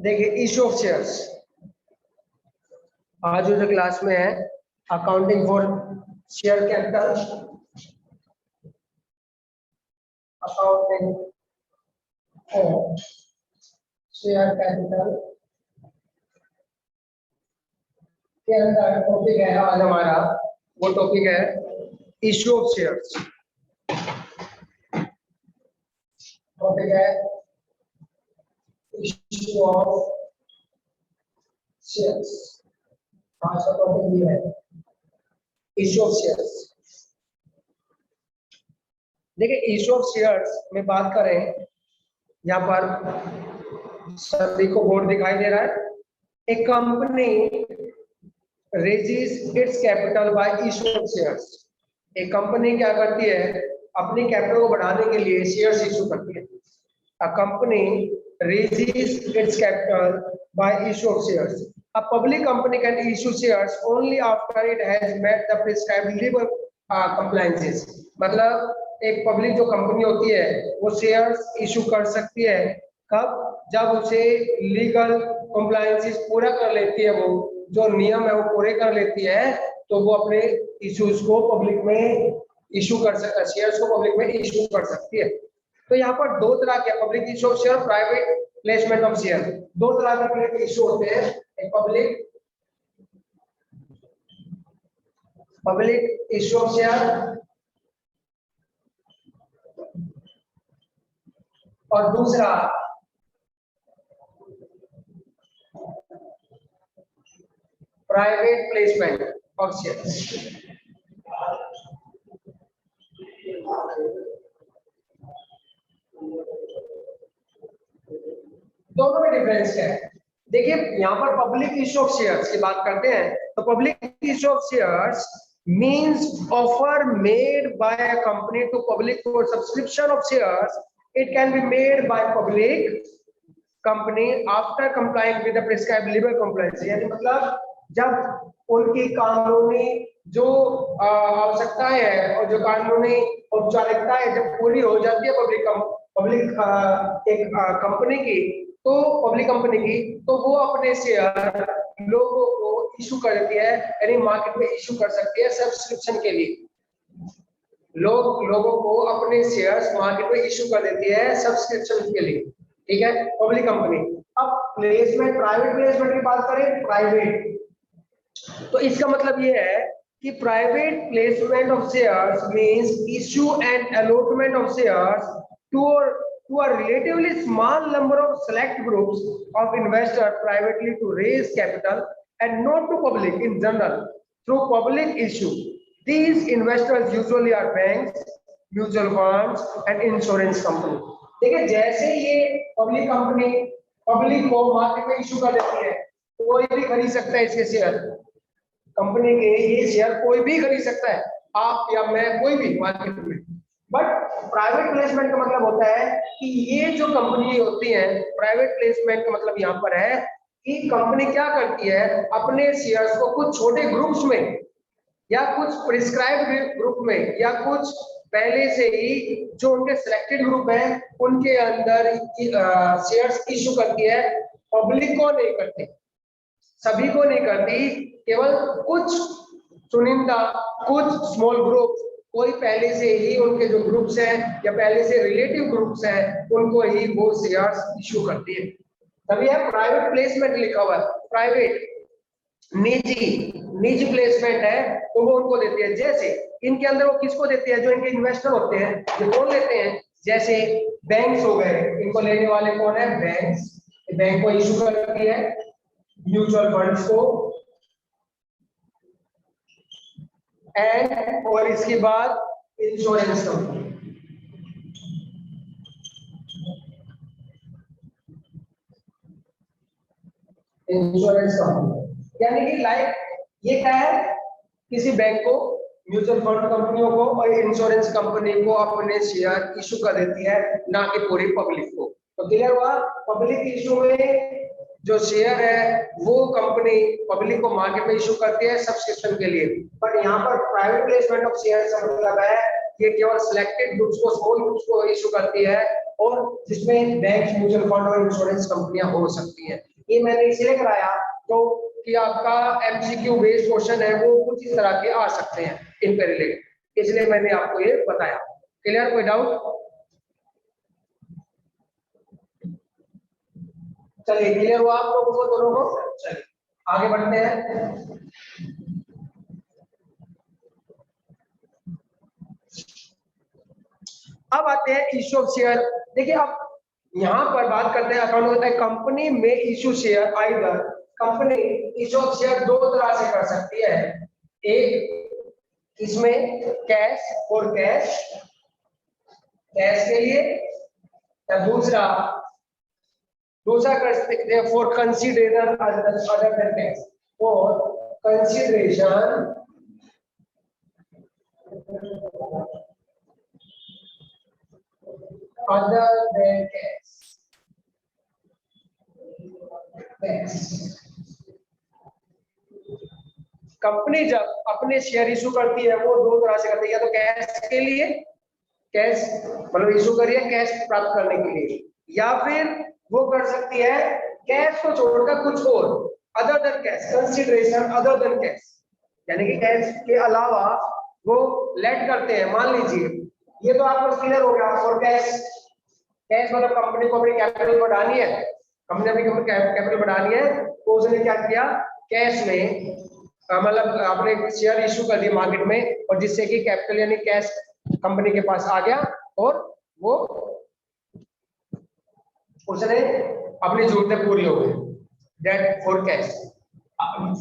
देखिए issue of shares आज जो क्लास में है accounting for share capital, accounting for share capital के अंदर टॉपिक है आज हमारा, वो टॉपिक है इशू ऑफ शेयर्स। टॉपिक है इशू ऑफ शेयर्स। आज का टॉपिक ये है इशू ऑफ शेयर्स। देखिए इशू ऑफ शेयर्स में बात करें, यहाँ पर सभी को बोर्ड दिखाई दे रहा है। A company raises its capital by issue of shares. एक कंपनी क्या करती है, अपनी कैपिटल को बढ़ाने के लिए शेयर्स इशू करती है। A company raises its capital by issue of shares. A public company can issue shares only after it has met the prescribed legal compliances। मतलब एक पब्लिक जो कंपनी होती है वो शेयर्स इशू कर सकती है कब, जब उसे लीगल कॉम्प्लायंसेस पूरा कर लेती है, वो जो नियम है वो पूरे कर लेती है, तो वो अपने इश्यूज को पब्लिक में इशू कर सकता है, शेयर्स को पब्लिक में इशू कर सकती है। तो यहाँ पर दो तरह के public issue of share, private placement of share, दो तरह के इशू होते हैं। एक पब्लिक इशू ऑफ शेयर और दूसरा प्राइवेट प्लेसमेंट ऑफ शेयर। दोनों में डिफरेंस क्या है? देखिए यहाँ पर पब्लिक इशू ऑफ शेयर्स की बात करते हैं, तो public issue of shares means offer made by a company to public for subscription of shares. It can be made by public company after complying with the prescribed legal compliance। यानी मतलब जब उनकी कानूनी जो आवश्यकता है और जो कानूनी औपचारिकता है जब पूरी हो जाती है एक कंपनी की, तो पब्लिक कंपनी की, तो वो अपने शेयर लोगों को इशू कर देती है, यानी मार्केट में इशू कर सकती है सब्सक्रिप्शन के लिए। लोगों को अपने शेयर्स मार्केट में इशू कर देती है सब्सक्रिप्शन के लिए, ठीक है, पब्लिक कंपनी। अब प्लेसमेंट, प्राइवेट प्लेसमेंट की बात करें, प्राइवेट, तो इसका मतलब ये है कि private placement of shares means issue and allotment of shares to a relatively small number of select groups of investors privately to raise capital and not to public in general through public issue. These investors usually are banks, mutual funds and insurance company। देखिए जैसे ये public company public को market में issue कर देती है, कोई भी खरीद सकता है इसके शेयर, कंपनी के ये शेयर कोई भी खरीद सकता है, आप या मैं, कोई भी मार्केट में। बट प्राइवेट प्लेसमेंट का मतलब होता है कि ये जो कंपनी होती है, प्राइवेट प्लेसमेंट का मतलब यहाँ पर है कि कंपनी क्या करती है, अपने शेयर्स को कुछ छोटे ग्रुप्स में या कुछ प्रिस्क्राइब्ड ग्रुप में या कुछ पहले से ही जो उनके सिलेक्टेड ग्रुप है उनके अंदर शेयर्स इशू करती है। पब्लिक को नहीं करती, सभी को नहीं करती, केवल कुछ चुनिंदा, कुछ स्मॉल ग्रुप, कोई पहले से ही उनके जो ग्रुप्स हैं या पहले से रिलेटिव ग्रुप्स हैं उनको ही वो शेयर्स इशू करती है, तभी है प्राइवेट प्लेसमेंट लिखा हुआ है। प्राइवेट निजी प्लेसमेंट है तो वो उनको देती है, जैसे इनके अंदर वो किसको देती है, जो इनके इन्वेस्टर होते हैं, ये कौन लेते हैं, जैसे बैंक्स हो गए, इनको लेने वाले कौन है, बैंक्स, बैंक को इशू करती है, म्यूचुअल फंड्स को, एंड और इसके बाद इंश्योरेंस कंपनी। इंश्योरेंस कंपनी यानी कि लाइक ये क्या है, किसी बैंक को, म्यूचुअल फंड कंपनियों को और इंश्योरेंस कंपनी को अपने शेयर इशू कर देती है, ना कि पूरी पब्लिक को। तो क्लियर हुआ, पब्लिक इशू में जो शेयर है वो कंपनी पब्लिक को मार्केट में इशू करती है सब्सक्रिप्शन के लिए। बट यहाँ पर प्राइवेट प्लेसमेंट ऑफ शेयर का मतलब है ये केवल सिलेक्टेड ग्रुप्स को, स्मॉल ग्रुप्स को इशू करती है, और जिसमें बैंक, म्यूचुअल फंड और इंश्योरेंस कंपनियां हो सकती हैं। ये मैंने इसलिए कराया तो कि आपका एमसीक्यू बेस्ड क्वेश्चन है वो कुछ इस तरह के आ सकते हैं इनके रिलेटेड, इसलिए मैंने आपको ये बताया। क्लियर, कोई डाउट? चलिए क्लियर हुआ आप लोगों को दोनों को? चलिए आगे बढ़ते हैं। अब आते हैं इश्यू ऑफ शेयर। देखिए अब यहाँ पर बात करते हैं अकाउंट होता है कंपनी में issue share, either company issue of share दो तरह से कर सकती है, एक इसमें कैश और कैश के लिए, या दूसरा कर सकते हैं for consideration other than cash, for consideration other than cash. Company जब अपने शेयर इशू करती है वो दो तरह से करती है, या तो कैश के लिए, कैश मतलब इशू करिए कैश प्राप्त करने के लिए, या फिर वो कर सकती है कैश को छोड़कर कुछ और, other than cash, consideration other than cash, यानी कि कैश के अलावा वो लेट करते हैं। मान लीजिए ये तो आपको क्लियर हो गया, और कैश मतलब कंपनी को अपनी कैपिटल बढ़ानी है, कंपनी अपनी कैपिटल बढ़ानी है तो उसने क्या किया, कैश में मतलब आपने शेयर इशू कर दिए मार्केट में, और जिससे कि कैपिटल यानी कैश कंपनी के पास आ गया और वो उसने अपनी जरूरतें पूरी हो गई, that for cash.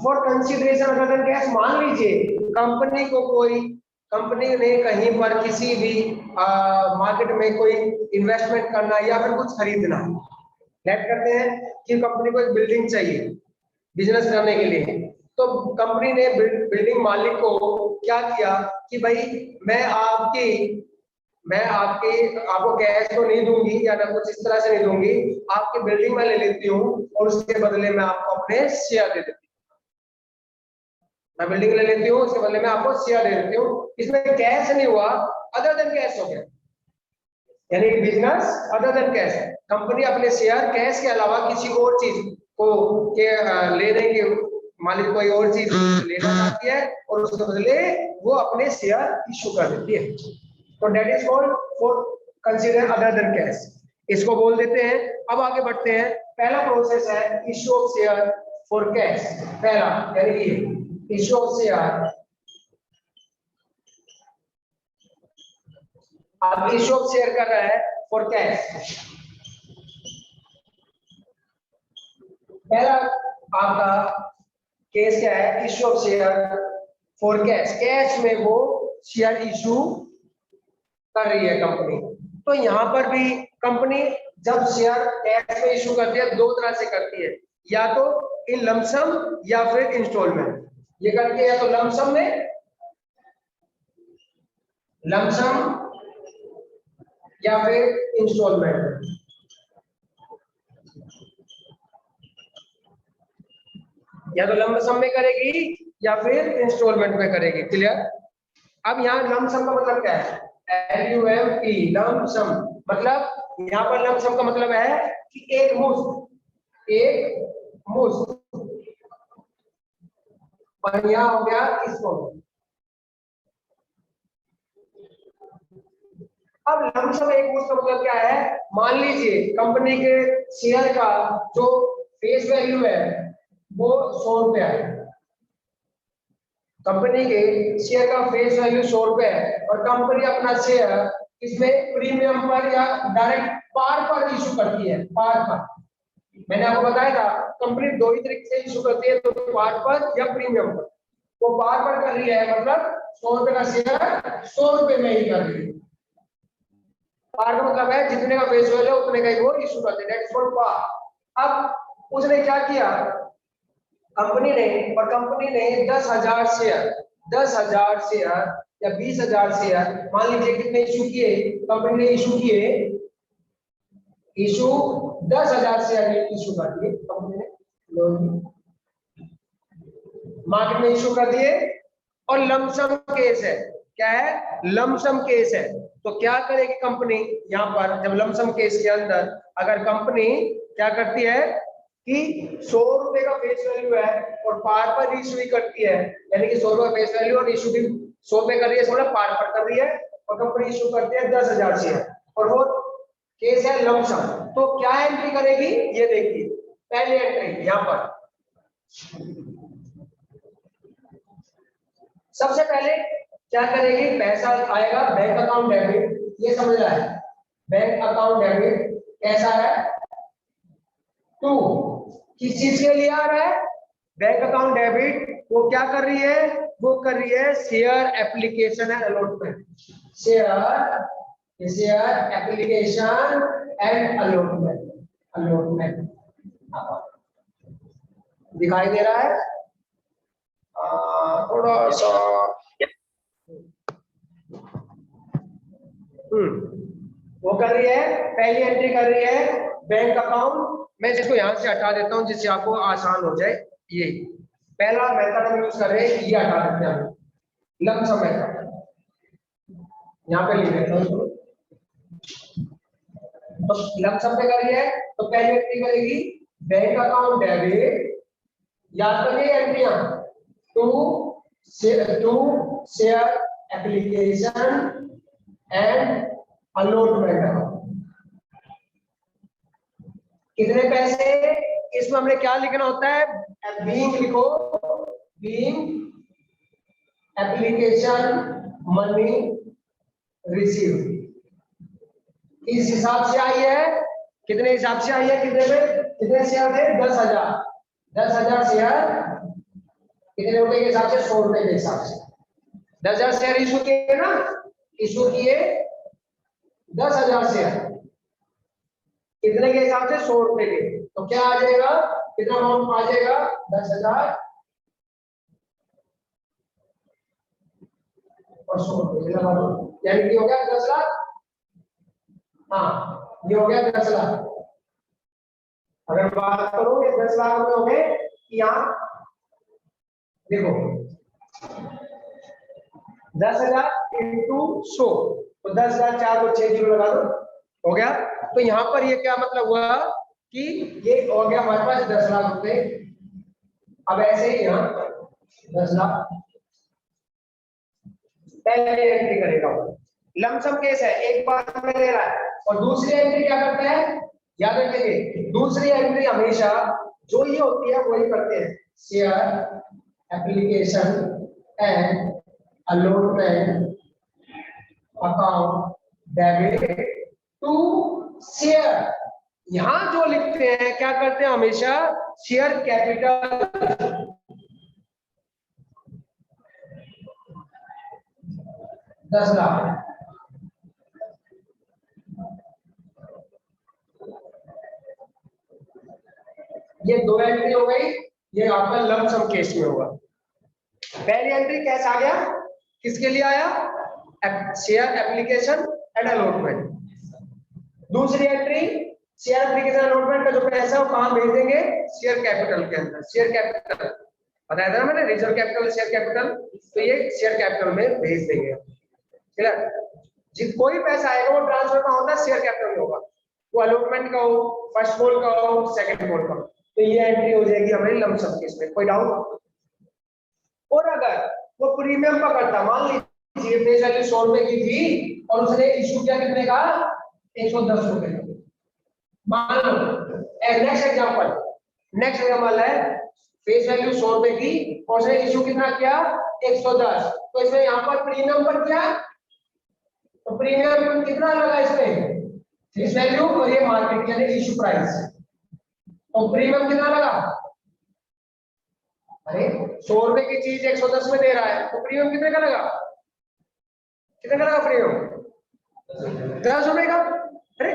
For consideration other than cash, मान लीजिए कंपनी ने कहीं पर किसी भी मार्केट में कोई इन्वेस्टमेंट करना या फिर कुछ खरीदना, लेट करते हैं कि कंपनी को एक बिल्डिंग चाहिए बिजनेस करने के लिए, तो कंपनी ने बिल्डिंग मालिक को क्या किया कि भाई मैं आपको कैश तो नहीं दूंगी या ना कुछ इस तरह से नहीं दूंगी, आपकी बिल्डिंग में ले लेती हूँ और उसके बदले में आपको अपने शेयर दे देती हूँ, मैं बिल्डिंग ले लेती हूँ उसके बदले में आपको शेयर दे देती हूँ। इसमें कैश नहीं हुआ, अदर देन कैश हो गया, यानी business other than cash, company अपने शेयर कैश के अलावा किसी और चीज को लेने के मालिक कोई और चीज लेना चाहती है और उसके बदले वो अपने शेयर इशू कर देती है, तो that is called for consider other than cash, इसको बोल देते हैं। अब आगे बढ़ते हैं, पहला प्रोसेस है issue of share for cash, पहला यानी कि इशू ऑफ शेयर, अब इशू ऑफ शेयर कर रहा है फॉर कैश, पहला आपका केस क्या है, issue of share for cash, cash में वो शेयर इशू कर रही है कंपनी। तो यहां पर भी कंपनी जब शेयर कैश में इशू करती है दो तरह से करती है, या तो इन लमसम या फिर इंस्टॉलमेंट, ये करती है या तो लमसम में, लमसम या फिर इंस्टॉलमेंट, या तो लमसम में करेगी या फिर इंस्टॉलमेंट में करेगी। क्लियर? अब यहाँ लमसम का मतलब क्या है, LUMP लमसम, मतलब यहाँ पर लमसम का मतलब है कि एक मुश्त, और यहाँ हो गया इसको। अब लमसम एक मुश्त का मतलब क्या है, मान लीजिए कंपनी के शेयर का जो फेस वैल्यू है वो 100 रुपया है, कंपनी के शेयर का फेस वैल्यू 100 रुपए है, और कंपनी अपना शेयर इसमें प्रीमियम पर या डायरेक्ट पार पर इशू करती है, पार पर। मैंने आपको बताया था कंपनी दो ही तरीके से इशू करती है, तो पार पर या प्रीमियम पर, तो पार पर कर रही है मतलब 100 रुपए का शेयर 100 रुपए में ही कर रही है, पार का मतलब है जितने का फेस वैल्यू है उतने का ही वो इशू करते हैं, दैट इज कॉल्ड पार। अब उसने क्या किया कंपनी ने 10,000 शेयर या 20,000 शेयर, मान लीजिए कितने इशू किए कंपनी ने, इशू 10,000 शेयर इशू कर दिए कंपनी ने, मार्केट में इशू कर दिए, और लमसम केस है, क्या है लमसम केस है। तो क्या करेगी कंपनी यहाँ पर, जब लमसम केस के अंदर अगर कंपनी क्या करती है कि 100 रुपए का फेस वैल्यू है और पार पर इशू ही करती है, यानी कि 100 रुपए फेस वैल्यू और इशू भी 100 पे कर रही है, मतलब पार पर कर रही है और कंपनी इशू करती है 10,000 शेयर और वो केस है लमसम। तो क्या एंट्री करेगी ये देखिए, पहली एंट्री यहां पर सबसे पहले क्या करेगी, पैसा आएगा बैंक अकाउंट डेबिट, ये समझ रहा है, बैंक अकाउंट डेबिट कैसा है, टू किस चीज के लिए आ रहा है, बैंक अकाउंट डेबिट, वो क्या कर रही है, वो कर रही है share application and allotment, share application and allotment दिखाई दे रहा है थोड़ा सा, वो कर रही है, पहली एंट्री कर रही है बैंक अकाउंट, मैं जिसको यहां से हटा देता हूं जिससे आपको आसान हो जाए, ये पहला मेथड हम यूज कर रहे हैं, ये हटा देते हैं हम, लमसम मेथड यहां पे लिख देता हूं, तो लमसम पे कर रही है तो पहली एंट्री करेगी बैंक अकाउंट डेबिट, याद करिए एंट्रियां, to share application and allotment, कितने पैसे, इसमें हमने क्या लिखना होता है, बीइंग लिखो, बीइंग एप्लीकेशन मनी रिसीव, इस हिसाब से आई है, कितने हिसाब से आई है, कितने शेयर थे, 10,000 शेयर, कितने रुपए के हिसाब से, 100 रुपए के हिसाब से, 10,000 शेयर इशू किए ना, इशू किए 10,000 शेयर, कितने के हिसाब से, 100 रुपए के, तो क्या आ जाएगा, कितना अमाउंट आ जाएगा, 10,000 और 100 रुपए लगा दो, यानी कि हो गया 10 लाख, हाँ ये हो गया 10 लाख, अगर बात करो ये 10 लाख रुपए हो गए, यहाँ देखो 10,000 इंटू 100, तो 10,000 4 को 6 जीरो लगा दो, हो गया, तो यहाँ पर ये क्या मतलब हुआ कि ये हो गया हमारे पास 10 लाख रुपए, अब ऐसे ही यहाँ 10 लाख पहले एंट्री करेगा, लमसम केस है, एक बार में ले रहा है, और दूसरी एंट्री क्या करता है, याद रखिए दूसरी एंट्री हमेशा जो ये होती है वही करते हैं, share application and allotment account debit to share, यहां जो लिखते हैं क्या करते हैं हमेशा, शेयर कैपिटल, दस लाख, ये दो एंट्री हो गई, ये आपका लमसम केस में होगा। पहली एंट्री कैसा आ गया, किसके लिए आया, शेयर एप्लीकेशन एंड अलॉटमेंट, दूसरी एंट्री शेयर एप्लीकेशन अलॉटमेंट का जो पैसा है वो कहां भेज देंगे, शेयर कैपिटल के अंदर, शेयर कैपिटल बताया था मैंने, रिजर्व कैपिटल शेयर कैपिटल, तो ये शेयर कैपिटल में भेज देंगे, क्लियर, जिस कोई पैसा आएगा वो ट्रांसफर का होता है शेयर कैपिटल में होगा, वो अलॉटमेंट का हो, फर्स्ट कॉल का हो, सेकंड कॉल का, तो ये एंट्री हो जाएगी हमारी लमसम केस में, कोई डाउट। और अगर वो प्रीमियम का करता, मान लीजिए फेस वैल्यू 100 रुपए की थी और उसने इशू किया कितने का, 110 रुपए का, मान लो नेक्स्ट एग्जांपल है फेस वैल्यू 100 रुपए की और उसने इशू कितना किया, 110, तो इसमें यहाँ पर प्रीमियम पर क्या, तो प्रीमियम कितना लगा इसमें, फेस वैल्यू और ये मार्केट यानी इशू प्राइस, तो प्रीमियम कितना लगा, अरे 100 रुपए की चीज 110 में दे रहा है, तो प्रीमियम कितने का लगा, प्रीमियम 10 रुपए का, अरे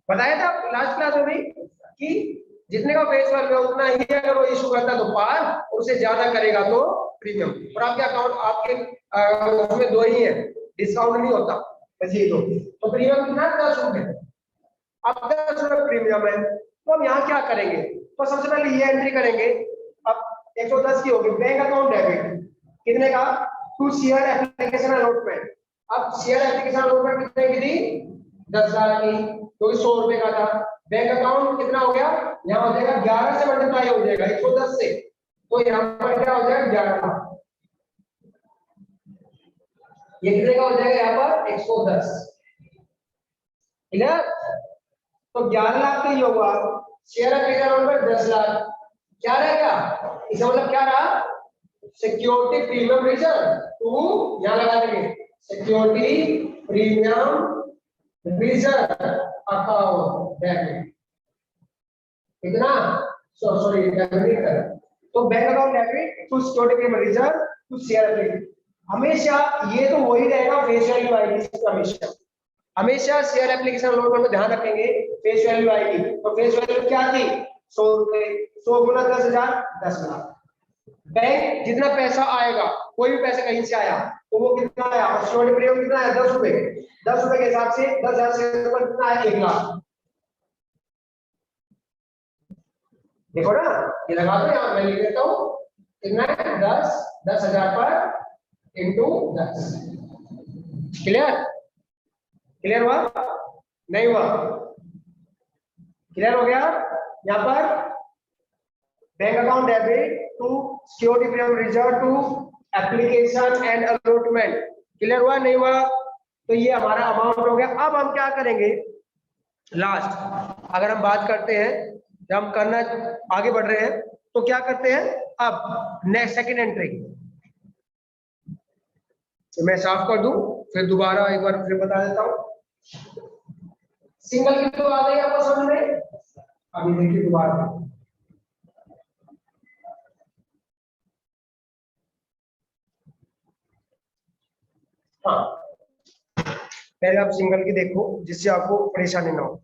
बताया था लास्ट क्लास में भी कि जितने का फेस वैल्यू है उतना ही अगर वो इशू करता तो पार, और उससे ज्यादा करेगा तो प्रीमियम, और आपके अकाउंट आपके उसमें दो ही है, डिस्काउंट नहीं होता, बस ये दो, तो प्रीमियम कितना, 10 रुपए, अब 10 रुपए प्रीमियम है, तो हम यहाँ क्या करेंगे, तो सबसे पहले ये एंट्री करेंगे, अब 110 की होगी बैंक अकाउंट डेबिट, कितने का, टू शेयर एप्लीकेशन अलॉटमेंट, अब शेयर एप्लीकेशन अलॉटमेंट कितने की थी, 10 लाख की, क्योंकि 100 रुपए का था, बैंक अकाउंट कितना हो गया, यहाँ हो जाएगा 11 से मल्टीप्लाई हो जाएगा 110 से, तो यहाँ पर क्या हो जाएगा 11, ये कितने का हो जाएगा यहाँ पर 110, क्लियर। तो 11 लाख का ये होगा, शेयर कैपिटल नंबर 10 लाख, क्या रहेगा, इसका मतलब क्या रहा, सिक्योरिटी प्रीमियम रिजर्व टू, यहां लगा देंगे security premium reserve account debit, कितना, सॉरी डेबिट, तो bank account debit to security premium reserve to share application, हमेशा ये तो वही रहेगा फेस वैल्यू आएगी, हमेशा शेयर एप्लीकेशन लोन में ध्यान रखेंगे फेस वैल्यू आएगी, तो फेस वैल्यू क्या थी 100 रुपए, 100 गुना 10,000 10 लाख, बैंक जितना पैसा आएगा, कोई भी पैसा कहीं से आया तो वो कितना आया, और सिक्योरिटी प्रीमियम कितना है 10 रुपए, 10 रुपए के हिसाब से 10,000 से ऊपर कितना है 1 लाख, देखो ना, ये लगा दो यहाँ, मैं लिख देता हूँ कितना है 10,000 पर इंटू 10, क्लियर, क्लियर हुआ नहीं हुआ, क्लियर हो गया। यहाँ पर bank account debit to security premium reserve to application and allotment, clear हुआ नहीं हुआ, तो ये हमारा अमाउंट हो गया। अब हम क्या करेंगे लास्ट, अगर हम बात करते हैं जब हम करना आगे बढ़ रहे हैं तो क्या करते हैं, अब नेक्स्ट सेकंड एंट्री मैं साफ कर दूं, फिर दोबारा एक बार फिर बता देता हूं, सिंगल की तो आ गई आपको समझ में, अभी देखिए दोबारा, हाँ पहले आप सिंगल की देखो जिससे आपको परेशानी ना हो।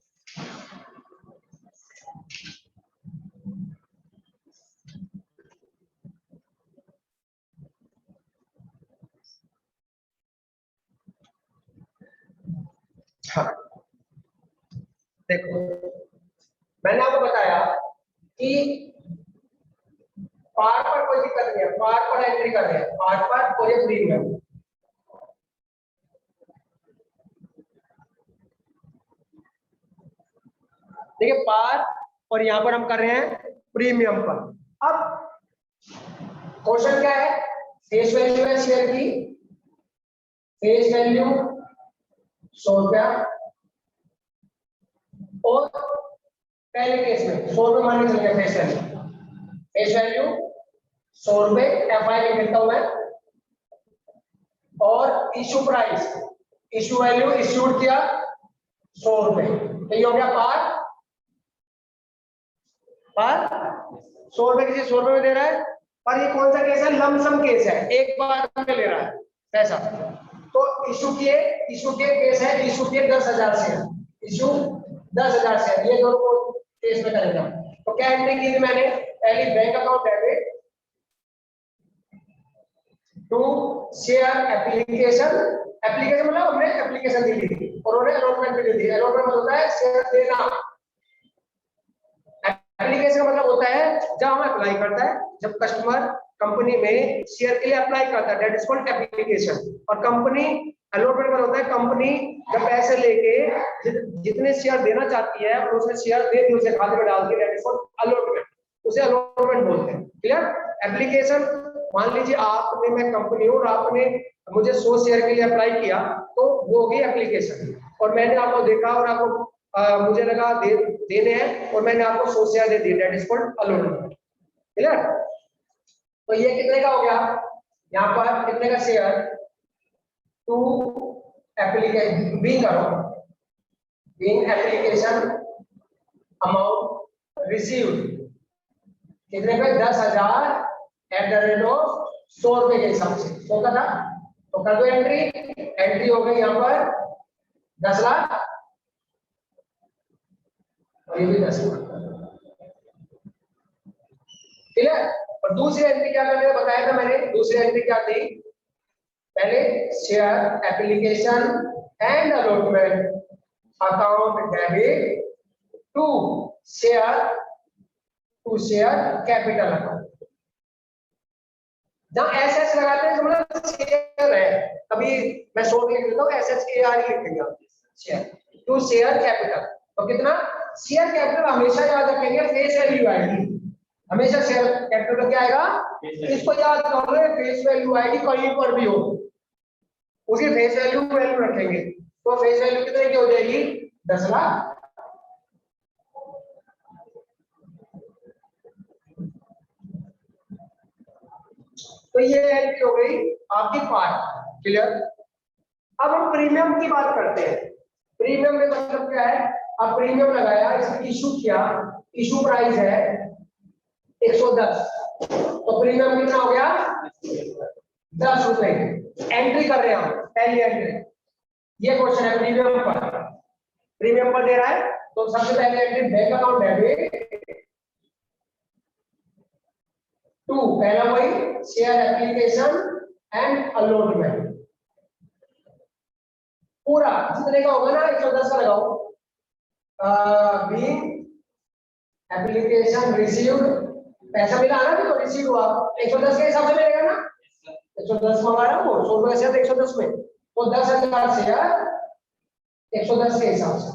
हाँ देखो, मैंने आपको बताया कि पार्ट पर कोई दिक्कत नहीं है, पार्ट पर एंट्री कर रहे हैं, पार्ट पर कोई प्रीमियम, देखिए पार, और यहां पर हम कर रहे हैं प्रीमियम पर। अब क्वेश्चन क्या है, फेस वैल्यू है शेयर की, फेस वैल्यू 100 रुपया, और पहले केस में 100 रुपये मान के चलिए, फेस वैल्यू 100 रुपये एफआई में लिखता हूं मैं, और issue price, issue value issued किया 100 रुपये, तो ये हो गया पार, 100 रुपए किसी 100 रुपए में दे रहा है, पर ये कौन सा केस है, लमसम केस है, एक बार में ले रहा है पैसा, तो इशू किए केस है, इशू किए 10,000 से, इशू 10,000 से, ये दोनों केस में करेंगे। तो क्या एंट्री की थी मैंने, पहली bank account debit to share application, application मतलब हमने एप्लीकेशन दी थी और उन्होंने अलॉटमेंट भी दी थी, अलॉटमेंट मतलब होता है शेयर देना, एप्लीकेशन मतलब होता है जब हम अप्लाई करता है, जब कस्टमर कंपनी में शेयर के लिए अप्लाई करता है, दैट इज कॉल्ड एप्लीकेशन, और कंपनी अलॉटमेंट मतलब होता है कंपनी जब पैसे लेके जितने शेयर देना चाहती है और उसने शेयर दे दी, उसे खाते में डाल दी, दैट इज कॉल्ड अलॉटमेंट, उसे अलॉटमेंट बोलते हैं, क्लियर। एप्लीकेशन, मान लीजिए आपने, मैं कंपनी हूं और आपने मुझे 100 शेयर के लिए अप्लाई किया, तो वो होगी एप्लीकेशन, और मैंने आपको देखा और आपको मुझे लगा देने हैं और मैंने आपको 100 शेयर दे दिए, that is called allotment, clear. तो ये कितने का हो गया, यहाँ पर कितने का शेयर टू एप्लीकेशन, बीइंग करो, बीइंग एप्लीकेशन अमाउंट रिसीव्ड कितने पे, 10,000 एट द रेट ऑफ 100 रुपए के हिसाब से 100 का था, तो कर दो एंट्री, एंट्री हो गई यहाँ पर 10 लाख, और ये भी 10 लाख, क्लियर। और दूसरी एंट्री क्या करने का बताया था मैंने, दूसरी एंट्री क्या थी, पहले share application and allotment account debit to share capital account, जहां एस लगाते हैं मतलब शेयर है, अभी मैं शॉर्ट लिख देता हूं, SHAR लिख देंगे शेयर टू शेयर कैपिटल, तो कितना शेयर कैपिटल हमेशा याद रखेंगे फेस वैल्यू आएगी, हमेशा शेयर कैपिटल क्या आएगा, इसको याद कर लो, फेस वैल्यू आएगी कहीं पर भी हो उसकी फेस वैल्यू वैल्यू रखेंगे। तो फेस वैल्यू कितने की हो जाएगी, 10 लाख। तो ये एंट्री हो गई आपकी पार्ट, क्लियर। अब हम प्रीमियम की बात करते हैं। प्रीमियम में मतलब क्या है, अब प्रीमियम लगाया, इसमें इशू किया, इशू प्राइस है 110, तो प्रीमियम कितना हो गया, 10 रुपए। एंट्री कर रहे हैं हम, पहली एंट्री, ये क्वेश्चन है प्रीमियम पर, प्रीमियम पर दे रहा है, तो सबसे पहले entry bank account debit to, पहला वही शेयर एप्लीकेशन एंड अलॉटमेंट, पूरा जितने का होगा ना 110 का लगाओ, बीइंग एप्लीकेशन रिसीव्ड, पैसा मिला ना, तो रिसीव हुआ 110 के हिसाब से मिलेगा ना, 110 मंगा रहा हूँ 100 रुपए से 110 में, तो 10,000 शेयर 110 के हिसाब से,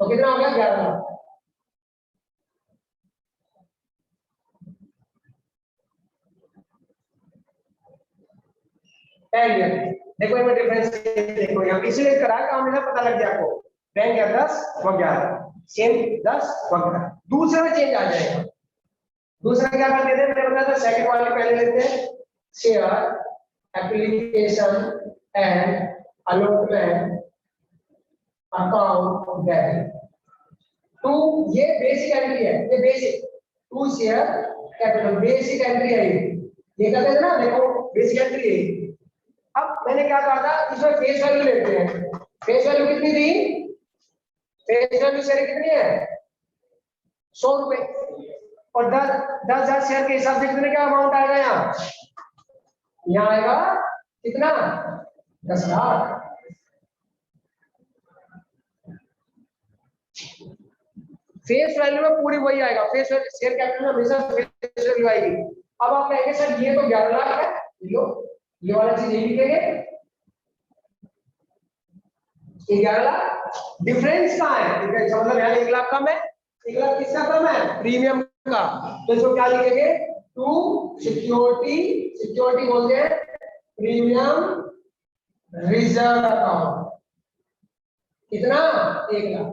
तो कितना हो गया, 11 लाख। देखो ये डिफरेंस देखो, यहाँ इसलिए करा काम है, पता लग जाए आपको, बैंक है 10 व 11, सेम 10 व 11, दूसरे में चेंज आ जाएगा। दूसरा क्या कर देते हैं, मैंने बताया था सेकंड वाले पहले लेते हैं, share application and allotment account debit to, ये बेसिक एंट्री है, ये basic to share capital, basic entry है ये कहते हैं ना, देखो बेसिक एंट्री है। अब मैंने क्या कहा था, इसमें फेस वैल्यू लेते हैं, फेस वैल्यू कितनी थी, फेस वैल्यू शेयर कितनी है, 100 रुपए, और 10,000 शेयर के हिसाब से कितने का अमाउंट आएगा, यहाँ आएगा कितना, 10 लाख। फेस वैल्यू में पूरी वही आएगा, फेस वैल्यू शेयर कैपिटल में हमेशा फेस वैल्यू आएगी। अब आप कहेंगे सर ये तो 11 लाख है, लो ये वाला चीज यही लिखेंगे, 11 लाख, डिफरेंस कहाँ है, ठीक है, मतलब यहाँ 1 लाख कम है, 1 लाख किसका कम है, प्रीमियम का, तो इसको क्या लिखेंगे, टू सिक्योरिटी, सिक्योरिटी बोलते हैं प्रीमियम रिजर्व अकाउंट, कितना, 1 लाख।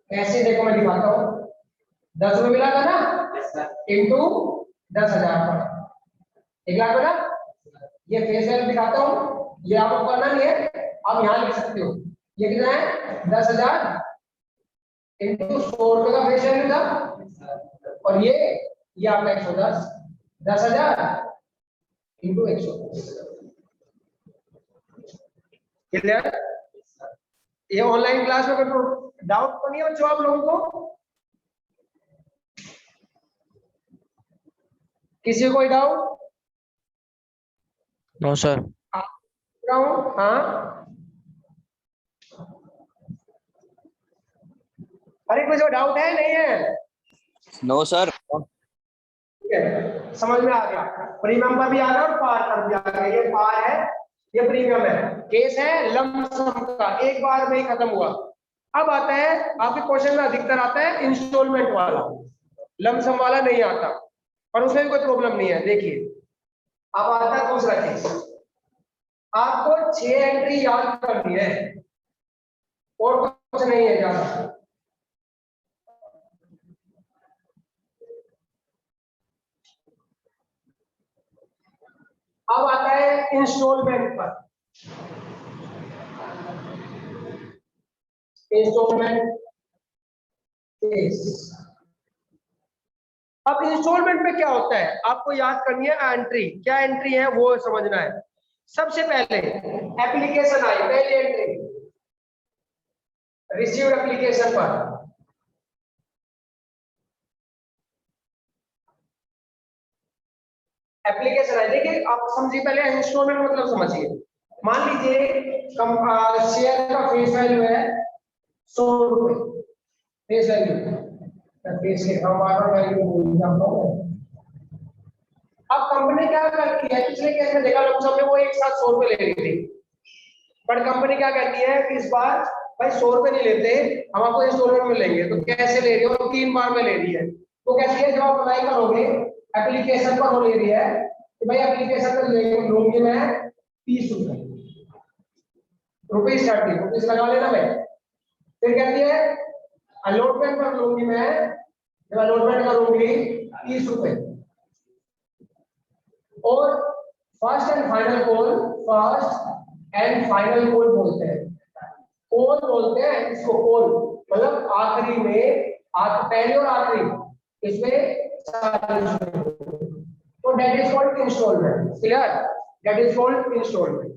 ऐसे देखो मैं दिखाता हूँ, 10 में मिला था ना, इंटू 10,000 पर 1 लाख बना, ये फेस वैल्यू दिखाता हूँ, ये आपको करना नहीं है, आप यहाँ लिख सकते हो, ये कितना है, 10,000 इंटू 100 रुपए का फेस वैल्यू था, और ये आपका 110, 10,000 इंटू 110, क्लियर। ये ऑनलाइन क्लास में कोई डाउट तो नहीं है बच्चों आप लोगों को, किसी को कोई डाउट, नो सर। हाँ, अरे कुछ डाउट है, नहीं है, नो सर। ठीक है, समझ में आ गया, प्रीमियम पर भी आ गया और पार पर भी आ गया, ये पार है, ये प्रीमियम है, केस है लमसम का, एक बार में ही खत्म हुआ। अब आता है आपके क्वेश्चन में अधिकतर आता है इंस्टॉलमेंट वाला, लमसम वाला नहीं आता, पर उसमें भी कोई प्रॉब्लम नहीं है। देखिए अब आता है दूसरा केस, आपको 6 एंट्री याद करनी है और कुछ नहीं है ज्यादा। अब आता है इंस्टॉलमेंट पर, इंस्टॉलमेंट केस। अब इंस्टॉलमेंट में क्या होता है, आपको याद करनी है एंट्री, क्या एंट्री है वो समझना है। सबसे पहले एप्लीकेशन आई, पहली एंट्री रिसीव्ड एप्लीकेशन पर, एप्लीकेशन है, देखिए आप समझिए, पहले इंस्टॉलमेंट मतलब समझिए। मान लीजिए शेयर का फेस वैल्यू है 100 रुपए, फेस वैल्यू, फेस के अब कंपनी क्या करती है, पिछले केस में देखा लमसम में वो एक साथ 100 रुपए ले रही थी, पर कंपनी क्या करती है, इस बार भाई 100 रुपए नहीं लेते, हम आपको इंस्टॉलमेंट में लेंगे। तो कैसे ले रही हो? 3 बार में ले रही है। तो कैसे है, जब आप अप्लाई करोगे एप्लीकेशन पर हो ले रही है कि भाई एप्लीकेशन में लूंगी मैं 30 रुपए स्टार्टिंग रुपीज लगा लेना भाई। फिर कहती है अलॉटमेंट पर लूंगी मैं, जब अलॉटमेंट करूंगी 30 रुपए। और फर्स्ट एंड फाइनल कॉल बोलते हैं। कॉल बोलते हैं इसको, कॉल मतलब आखिरी में, पहले और आखिरी इसमें 40 रुपए। तो that is called installment. Clear? That is called installment.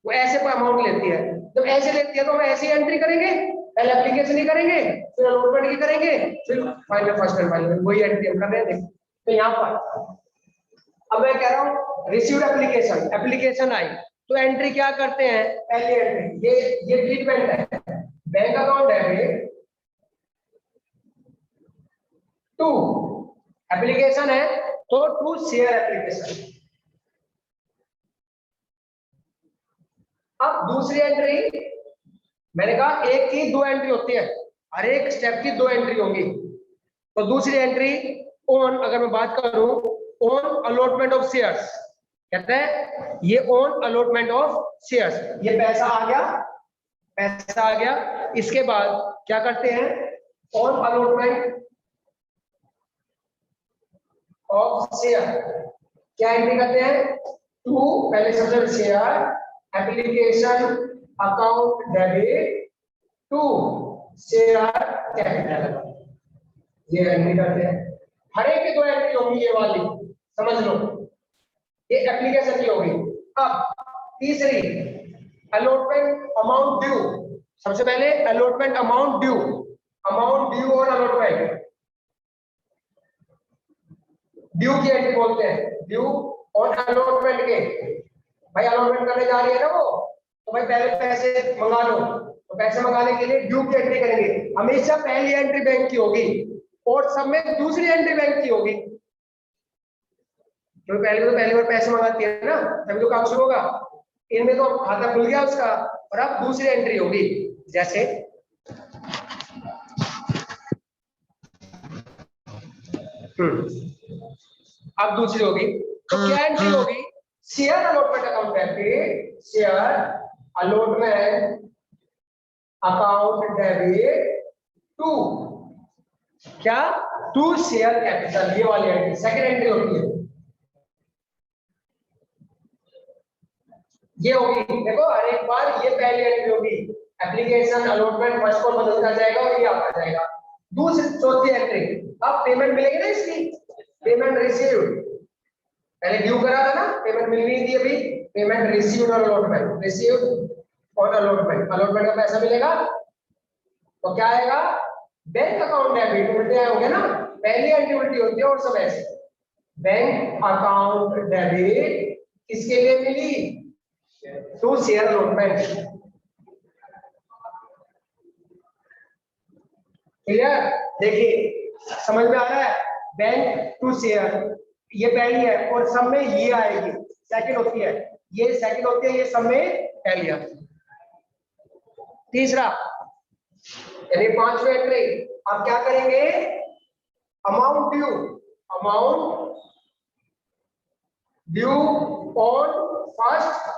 वो ऐसे पर अमाउंट लेती है। जब ऐसे लेती है तो हम ऐसे ही एंट्री करेंगे, पहले एप्लीकेशन ही करेंगे, फिर अलॉटमेंट की करेंगे, फिर फाइनल, फर्स्ट एंड फाइनल, वही एंट्री हम कर रहे हैं। तो यहाँ पर अब मैं कह रहा हूँ रिसीव्ड एप्लीकेशन आई, तो एंट्री क्या करते हैं? पहली एंट्री ये ट्रीटमेंट है, bank account debit to application है तो टू शेयर एप्लीकेशन। अब दूसरी एंट्री, मैंने कहा एक की 2 एंट्री होती है, हर एक स्टेप की 2 एंट्री होंगी। तो दूसरी एंट्री ऑन, अगर मैं बात करूं ऑन अलॉटमेंट ऑफ शेयर्स, कहते हैं ये ऑन अलॉटमेंट ऑफ शेयर्स, ये पैसा आ गया। इसके बाद क्या करते हैं? ऑन अलॉटमेंट ऑफ शेयर क्या एंट्री करते हैं? टू, पहले सबसे share application account debit to share capital, ये एंट्री करते हैं। हर एक की 2 एंट्री होंगी, ये वाली समझ लो, ये एप्लीकेशन की होगी। अब तीसरी अलॉटमेंट अमाउंट ड्यू। सबसे पहले अलॉटमेंट अमाउंट ड्यू और अलॉटमेंट ड्यू की एंट्री बोलते हैं, ड्यू और अलॉटमेंट के। भाई अलॉटमेंट करने जा रही है ना वो, तो भाई पहले पैसे मंगा लो, तो पैसे मंगाने के लिए ड्यू की एंट्री करेंगे। हमेशा पहली एंट्री बैंक की होगी और सब में दूसरी एंट्री बैंक की होगी, क्योंकि पहली बार पैसे मंगाती है ना, तभी तो काम शुरू होगा। इनमें तो खाता खुल गया उसका, और अब दूसरी एंट्री होगी, जैसे अब दूसरी होगी, तो क्या एंट्री होगी? Share allotment account debit, share allotment account debit to क्या? टू शेयर कैपिटल, ये वाली एंट्री सेकंड एंट्री होती है। ये होगी, देखो हर एक बार ये पहली एंट्री होगी, एप्लीकेशन अलॉटमेंट फर्स्ट को बदलता जाएगा और ये आता जाएगा। दूसरी चौथी एंट्री, अब पेमेंट मिलेगी ना इसकी, पेमेंट रिसीव्ड, पहले ड्यू करा था ना, पेमेंट मिल रही थी अभी, पेमेंट रिसीव्ड और अलॉटमेंट, रिसीव्ड और अलॉटमेंट का पैसा मिलेगा, तो क्या आएगा? बैंक अकाउंट डेबिट, उल्टे हो गया ना, पहली एंट्री उल्टी होती है और सब ऐसे। बैंक अकाउंट डेबिट किसके लिए मिली? To share allotment. क्लियर? देखिए समझ में आ रहा है? बैंक टू शेयर ये पहली है और सब में ये आएगी, सेकंड होती है, ये सेकंड होती है, ये सब में पहली आती है। तीसरा यानी पांचवी एंट्री, आप क्या करेंगे? Amount due on first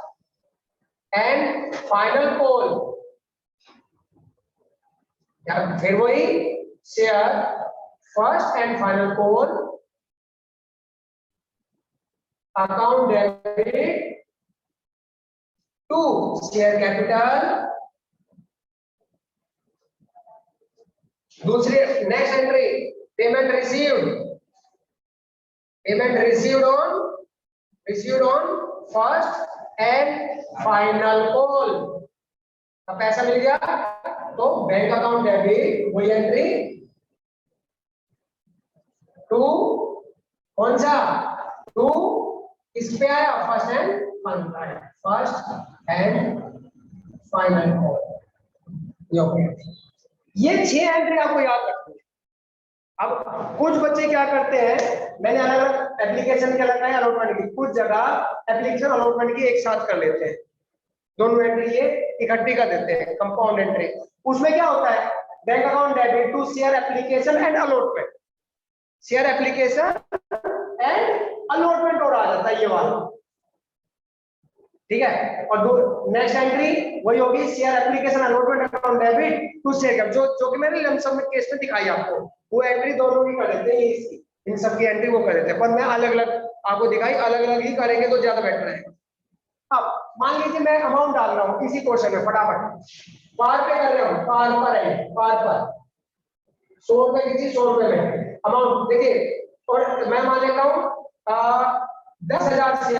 and final call, फिर वही share first and final call account debit to share capital. दूसरी next entry, payment received on first and final call, अब पैसा मिल गया तो बैंक अकाउंट डेबिट, वही एंट्री टू कौन सा? टू इस पे आया फर्स्ट एंड फाइनल कॉल। ये 6 एंट्री आपको याद रखनी है। अब कुछ बच्चे क्या करते हैं, मैंने अलग अलग एप्लीकेशन के लगाए अलॉटमेंट की, कुछ जगह एप्लीकेशन अलॉटमेंट की एक साथ कर लेते हैं, दोनों एंट्री ये इकट्ठी कर देते हैं, कंपाउंड एंट्री। उसमें क्या होता है, bank account debit to share application and allotment, share application and allotment और आ जाता है ये वाला, ठीक है। और नेक्स्ट एंट्री वही होगी, share application allotment account debit to share, जो कि मैंने लमसम में केस में दिखाई आपको, वो एंट्री दोनों की कर देते हैं, इसकी इन सब की एंट्री वो कर देते हैं, पर मैं अलग अलग आपको दिखाई, अलग अलग ही करेंगे तो ज्यादा बेटर है। अब मान लीजिए मैं अमाउंट डाल रहा हूँ इसी क्वेश्चन में, फटाफट पार पे कर रहा हूँ, पार पर है, पार पर 100 रुपए की चीज 100 रुपए में अमाउंट देखिए, और मैं मान लेता हूँ 10,000 शेयर,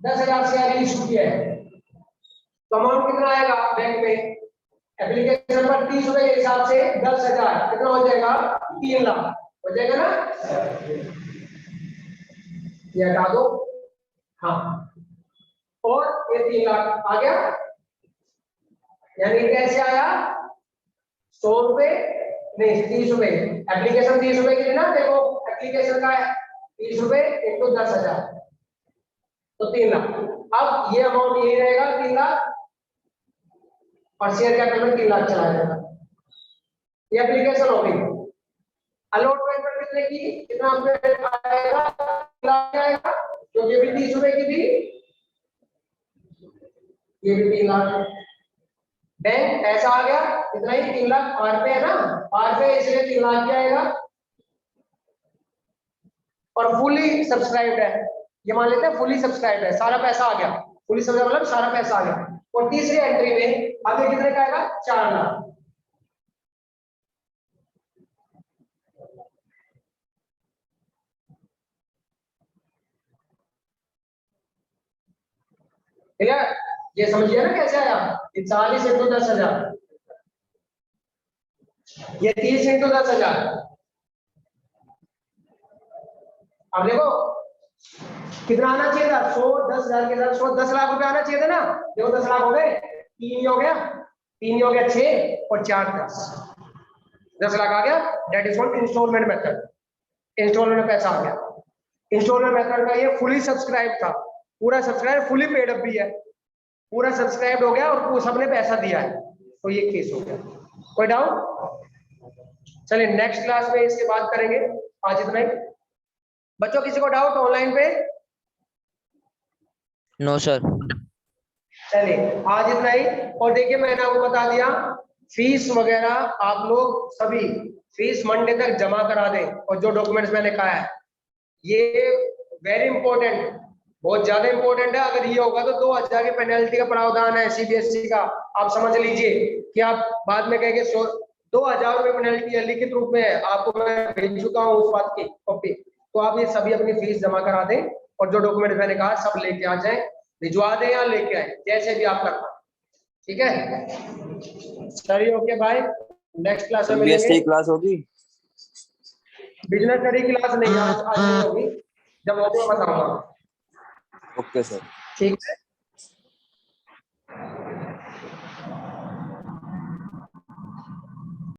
10,000 शेयर इशू किया है, तो अमाउंट कितना आएगा बैंक में, एप्लीकेशन पर 30 रुपए के हिसाब से 10,000 कितना हो जाएगा, 3 लाख हो जाएगा ना, ये हटा दो, हाँ, और ये 3 लाख आ गया, यानी कैसे आया, 100 रुपए नहीं 30 रुपए, एप्लीकेशन 30 रुपए की थी ना, देखो एप्लीकेशन का 30 रुपए इंटू 10,000 तो 3 लाख। अब ये अमाउंट यही रहेगा 3 लाख, और शेयर कैपिटल में 3 लाख चला जाएगा, ये एप्लीकेशन होगी। अलॉटमेंट पर कितने की, कितना आएगा, 3 लाख आएगा, क्योंकि ये भी 30 रुपए की थी, ये भी 3 लाख, बैंक ऐसा आ गया इतना ही, 3 लाख पार पे है ना, पार पे इसलिए 3 लाख की आएगा, और फुली सब्सक्राइब्ड है, ये मान लेते हैं फुली सब्सक्राइब्ड है, सारा पैसा आ गया, फुली सब्सक्राइब मतलब सारा पैसा आ गया। और तीसरी एंट्री में आगे कितने का आएगा, 4 लाख, ठीक है, ये समझिए ना कैसे आया, ये 40 इंटू 10,000, ये 30 इंटू 10,000, अब देखो कितना आना चाहिए था, 100 10,000 के साथ 100 10 लाख रुपए आना चाहिए था ना, देखो 10 लाख हो गए, 3 हो गया, 3 हो गया 6 और 4 10 लाख आ गया, that is called installment method, installment में पैसा आ गया। इंस्टॉलमेंट मेथड का ये फुली सब्सक्राइब था, पूरा सब्सक्राइब फुली पेड अप भी है, पूरा सब्सक्राइब हो गया और सबने पैसा दिया है, तो ये केस हो गया। कोई डाउट, चलिए नेक्स्ट क्लास में इसके बात करेंगे, आज इतना ही। बच्चों किसी को डाउट ऑनलाइन पे? No sir. चलिए आज इतना ही, और देखिए मैंने आपको बता दिया फीस वगैरह आप लोग सभी फीस मंडे तक जमा करा दें, और जो डॉक्यूमेंट्स मैंने कहा है ये वेरी इंपॉर्टेंट, बहुत ज्यादा इंपॉर्टेंट है, अगर ये होगा तो 2,000 की पेनल्टी का प्रावधान है सीबीएसई का, आप समझ लीजिए कि आप बाद में कहेंगे 2,000 रुपये पेनल्टी है, लिखित रूप में है, आपको मैं भेज चुका हूँ उस बात की कॉपी, तो आप ये सभी अपनी फीस जमा करा दें, और जो डॉक्यूमेंट मैंने कहा सब लेके आ जाए, भिजवा दें या लेके आए, जैसे भी आप करना, ठीक है। चलिए ओके बाय, नेक्स्ट क्लास में मिलेंगे। क्लास होगी, बिजनेस स्टडी की क्लास नहीं आज नहीं होगी, जब होगी बताऊंगा। Okay sir. ठीक है।